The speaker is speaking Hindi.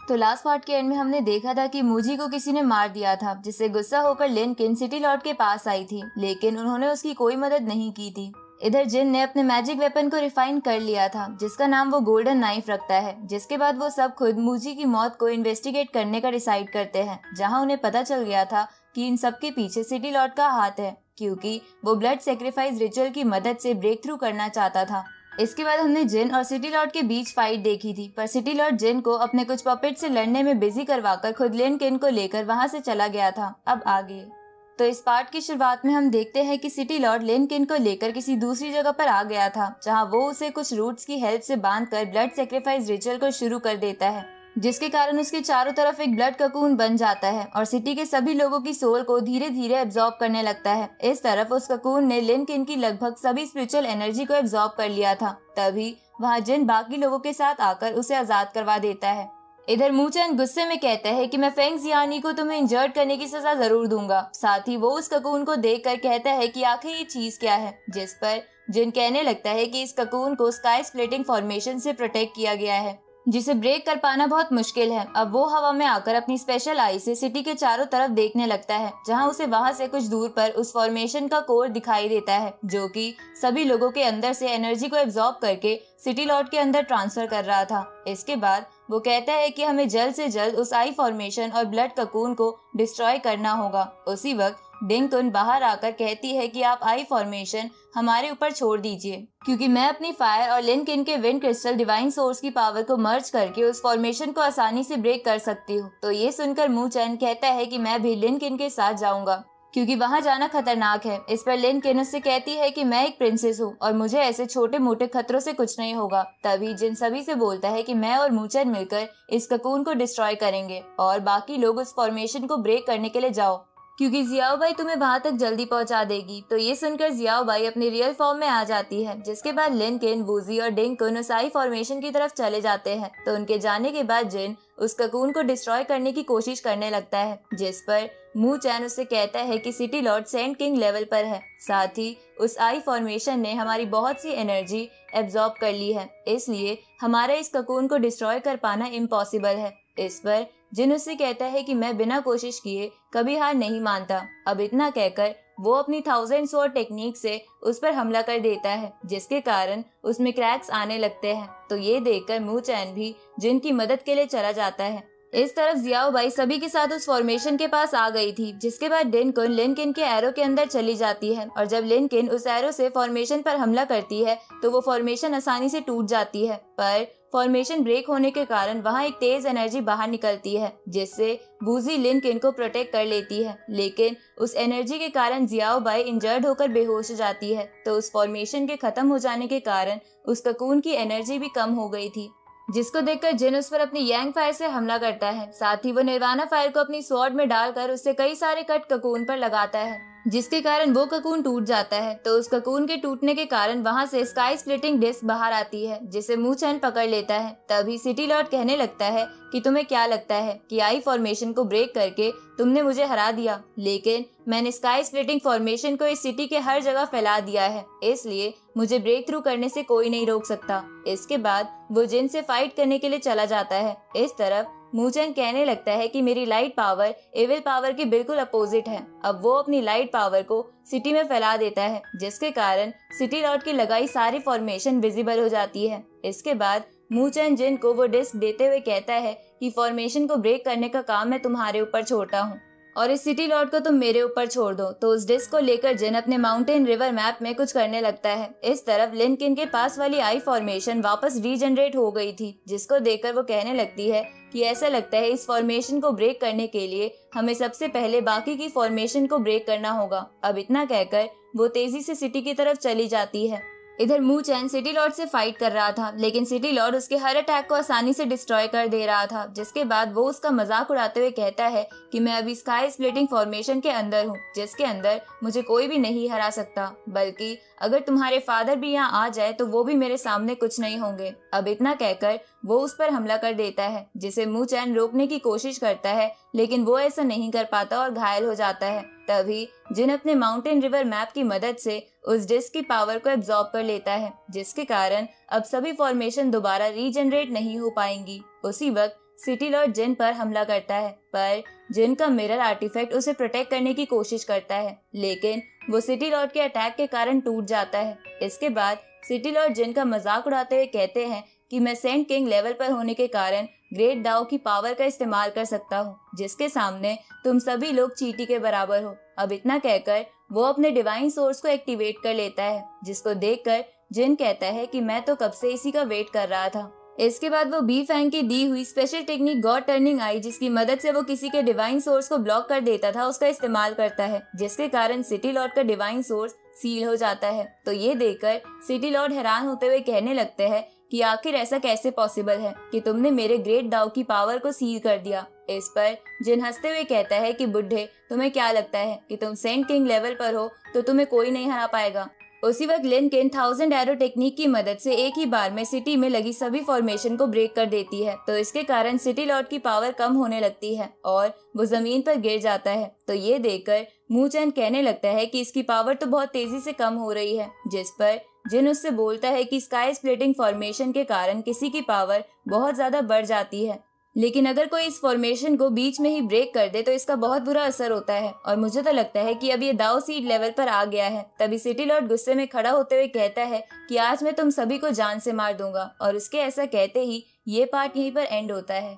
तो लास्ट पार्ट के एंड में हमने देखा था कि मूजी को किसी ने मार दिया था, जिससे गुस्सा होकर लिनकिन सिटी लॉर्ड के पास आई थी, लेकिन उन्होंने उसकी कोई मदद नहीं की थी। इधर जिन ने अपने मैजिक वेपन को रिफाइन कर लिया था, जिसका नाम वो गोल्डन नाइफ रखता है। जिसके बाद वो सब खुद मूजी की मौत को इन्वेस्टिगेट करने का डिसाइड करते हैं, जहां उन्हें पता चल गया था कि इन सब के पीछे सिटी लॉर्ड का हाथ है, क्योंकि वो ब्लड सेक्रीफाइस रिचुअल की मदद से ब्रेक थ्रू करना चाहता था। इसके बाद हमने जिन और सिटी लॉर्ड के बीच फाइट देखी थी, पर सिटी लॉर्ड जिन को अपने कुछ पपेट से लड़ने में बिजी करवाकर खुद लिनकिन को लेकर वहां से चला गया था। अब आगे तो इस पार्ट की शुरुआत में हम देखते हैं कि सिटी लॉर्ड लिनकिन को लेकर किसी दूसरी जगह पर आ गया था, जहां वो उसे कुछ रूट्स की हेल्प से बांधकर ब्लड सेक्रीफाइस रिचुअल को शुरू कर देता है, जिसके कारण उसके चारों तरफ एक ब्लड ककून बन जाता है और सिटी के सभी लोगों की सोल को धीरे धीरे एब्जॉर्ब करने लगता है। इस तरफ उस ककून ने लिनकिन की लगभग सभी स्पिरिचुअल एनर्जी को एब्जॉर्ब कर लिया था। तभी वहाँ जिन बाकी लोगों के साथ आकर उसे आजाद करवा देता है। इधर मूचैन गुस्से में कहता है कि मैं फेंग जियानी को तुम्हें इंजर्ड करने की सजा जरूर दूंगा। साथ ही वो उस ककून को देखकर कहता है कि आखिर ये चीज क्या है, जिस पर जिन कहने लगता है कि इस ककून को स्काई स्प्लिटिंग फॉर्मेशन से प्रोटेक्ट किया गया है, जिसे ब्रेक कर पाना बहुत मुश्किल है। अब वो हवा में आकर अपनी स्पेशल आई से सिटी के चारों तरफ देखने लगता है, जहां उसे वहां से कुछ दूर पर उस फॉर्मेशन का कोर दिखाई देता है, जो कि सभी लोगों के अंदर से एनर्जी को एब्जॉर्ब करके सिटी लॉर्ड के अंदर ट्रांसफर कर रहा था। इसके बाद वो कहता है कि हमें जल्द से जल्द उस आई फॉर्मेशन और ब्लड ककून को डिस्ट्रॉय करना होगा। उसी वक्त डिंगकुन बाहर आकर कहती है कि आप आई फॉर्मेशन हमारे ऊपर छोड़ दीजिए, क्योंकि मैं अपनी फायर और लिनकिन के विंड क्रिस्टल डिवाइन सोर्स की पावर को मर्ज करके उस फॉर्मेशन को आसानी से ब्रेक कर सकती हूँ। तो ये सुनकर मूचैन कहता है कि मैं भी लिनकिन के साथ जाऊंगा, क्योंकि वहां जाना खतरनाक है। इस पर लिनकिन उससे कहती है कि मैं एक प्रिंसेस हूँ और मुझे ऐसे छोटे मोटे खतरों से कुछ नहीं होगा। तभी जिन सभी से बोलता है कि मैं और मूचैन मिलकर इस ककून को डिस्ट्रॉय करेंगे और बाकी लोग उस फॉर्मेशन को ब्रेक करने के लिए जाओ, क्योंकि जियाओबाई तुम्हें वहां तक जल्दी पहुंचा देगी। तो ये सुनकर जियाओबाई अपनी रियल फॉर्म में आ जाती है, जिसके बाद लिनकिन, वूजी और डिंगकुन उस आई फॉर्मेशन की तरफ चले जाते हैं। तो उनके जाने के बाद जिन उस ककून को डिस्ट्रॉय करने की कोशिश करने लगता है, जिस पर मूचैन उससे कहता है कि city lord saint king level पर है, साथ ही उस आई फॉर्मेशन ने हमारी बहुत सी एनर्जी एब्जॉर्ब कर ली है, इसलिए हमारा इस ककून को डिस्ट्रॉय कर पाना इम्पॉसिबल है। इस पर जिन उससे कहता है कि मैं बिना कोशिश किए कभी हार नहीं मानता। अब इतना कहकर वो अपनी 1000 स्वॉर्ड टेक्निक से उस पर हमला कर देता है, जिसके कारण उसमें क्रैक्स आने लगते हैं। तो ये देखकर मूचैन भी जिन की मदद के लिए चला जाता है। इस तरफ जियाओबाई सभी के साथ उस फॉर्मेशन के पास आ गई थी, जिसके बाद डिंगकुन लिनकिन के एरो के अंदर चली जाती है और जब लिनकिन उस एरो से फॉर्मेशन पर हमला करती है तो वो फॉर्मेशन आसानी से टूट जाती है, पर फॉर्मेशन ब्रेक होने के कारण वहाँ एक तेज एनर्जी बाहर निकलती है, जिससे वूजी लिनकिन को प्रोटेक्ट कर लेती है। लेकिन उस एनर्जी के कारण जियाओबाई इंजर्ड होकर बेहोश हो जाती है। तो उस फॉर्मेशन के खत्म हो जाने के कारण उस ककून की एनर्जी भी कम हो गई थी, जिसको देखकर जिन उस पर अपनी यांग फायर से हमला करता है। साथ ही वो निर्वाणा फायर को अपनी स्वॉर्ड में डालकर उससे कई सारे कट ककून पर लगाता है, जिसके कारण वो ककून टूट जाता है। तो उस ककून के टूटने के कारण वहां से स्काई स्प्लिटिंग डिस्क बाहर आती है, जिसे मूचैन पकड़ लेता है। तभी सिटी लॉर्ड कहने लगता है कि तुम्हें क्या लगता है कि आई फॉर्मेशन को ब्रेक करके तुमने मुझे हरा दिया, लेकिन मैंने स्काई स्प्लिटिंग फॉर्मेशन को इस सिटी के हर जगह फैला दिया है, इसलिए मुझे ब्रेक थ्रू करने से कोई नहीं रोक सकता। इसके बाद वो जिन से फाइट करने के लिए चला जाता है। इस तरफ मूचैन कहने लगता है कि मेरी लाइट पावर एविल पावर के बिल्कुल अपोजिट है। अब वो अपनी लाइट पावर को सिटी में फैला देता है, जिसके कारण सिटी लॉर्ड की लगाई सारी फॉर्मेशन विजिबल हो जाती है। इसके बाद मूचैन जिन को वो डिस्क देते हुए कहता है कि फॉर्मेशन को ब्रेक करने का काम मैं तुम्हारे ऊपर छोड़ता हूँ और इस सिटी लॉर्ड को तुम मेरे ऊपर छोड़ दो। तो उस डिस्क को लेकर जिन अपने माउंटेन रिवर मैप में कुछ करने लगता है। इस तरफ लिनकिन के पास वाली आई फॉर्मेशन वापस रीजनरेट हो गई थी, जिसको देखकर वो कहने लगती है कि ऐसा लगता है इस फॉर्मेशन को ब्रेक करने के लिए हमें सबसे पहले बाकी की फॉर्मेशन को ब्रेक करना होगा। अब इतना कहकर वो तेजी से सिटी की तरफ चली जाती है। इधर मूचैन सिटी लॉर्ड से फाइट कर रहा था, लेकिन सिटी लॉर्ड उसके हर अटैक को आसानी से डिस्ट्रॉय कर दे रहा था, जिसके बाद वो उसका मजाक उड़ाते हुए कहता है कि मैं अभी स्काई स्प्लिटिंग फॉर्मेशन के अंदर हूँ, जिसके अंदर मुझे कोई भी नहीं हरा सकता, बल्कि अगर तुम्हारे फादर भी यहाँ आ जाए तो वो भी मेरे सामने कुछ नहीं होंगे। अब इतना कहकर वो उस पर हमला कर देता है, जिसे मूचैन रोकने की कोशिश करता है, लेकिन वो ऐसा नहीं कर पाता और घायल हो जाता है। तभी जिन अपने माउंटेन रिवर मैप की मदद से उस डिस्क की पावर को एब्जॉर्ब कर लेता है, जिसके कारण अब सभी फॉर्मेशन दोबारा रीजनरेट नहीं हो पाएंगी। उसी वक्त सिटी लॉर्ड जिन पर हमला करता है, पर जिन का मिरर आर्टिफैक्ट उसे प्रोटेक्ट करने की कोशिश करता है, लेकिन वो सिटी लॉर्ड के अटैक के कारण टूट जाता है। इसके बाद सिटी लॉर्ड जिन का मजाक उड़ाते हुए कहते हैं कि मैं सेंट किंग लेवल पर होने के कारण ग्रेट दाओ की पावर का इस्तेमाल कर सकता हूँ, जिसके सामने तुम सभी लोग चींटी के बराबर हो। अब इतना कहकर वो अपने डिवाइन सोर्स को एक्टिवेट कर लेता है, जिसको देखकर जिन कहता है कि मैं तो कब से इसी का वेट कर रहा था। इसके बाद वो बी फैंग की दी हुई स्पेशल टेक्निक गॉड टर्निंग आई, जिसकी मदद से वो किसी के डिवाइन सोर्स को ब्लॉक कर देता था, उसका इस्तेमाल करता है, जिसके कारण सिटी लॉर्ड का डिवाइन सोर्स सील हो जाता है। तो ये देखकर सिटी लॉर्ड हैरान होते हुए कहने लगते हैं कि आखिर ऐसा कैसे पॉसिबल है कि तुमने मेरे ग्रेट दाओ की पावर को सील कर दिया। इस पर जिन हंसते हुए कहता है कि बुड्ढे, तुम्हें क्या लगता है कि तुम सेंट किंग लेवल पर हो तो तुम्हें कोई नहीं हरा पाएगा। उसी वक्त लिनकेन 1000 एरो टेक्निक की मदद से एक ही बार में सिटी में लगी सभी फॉर्मेशन को ब्रेक कर देती है। तो इसके कारण सिटी लॉर्ड की पावर कम होने लगती है और वो जमीन पर गिर जाता है। तो ये देखकर मू चैन कहने लगता है कि इसकी पावर तो बहुत तेजी से कम हो रही है, जिस पर जिन उससे बोलता है कि स्काई स्प्लिटिंग फॉर्मेशन के कारण किसी की पावर बहुत ज्यादा बढ़ जाती है, लेकिन अगर कोई इस फॉर्मेशन को बीच में ही ब्रेक कर दे तो इसका बहुत बुरा असर होता है। और मुझे तो लगता है कि अब ये दाओ सीड लेवल पर आ गया है। तभी सिटी लॉर्ड गुस्से में खड़ा होते हुए कहता है कि आज मैं तुम सभी को जान से मार दूंगा। और उसके ऐसा कहते ही ये पार्ट यहीं पर एंड होता है।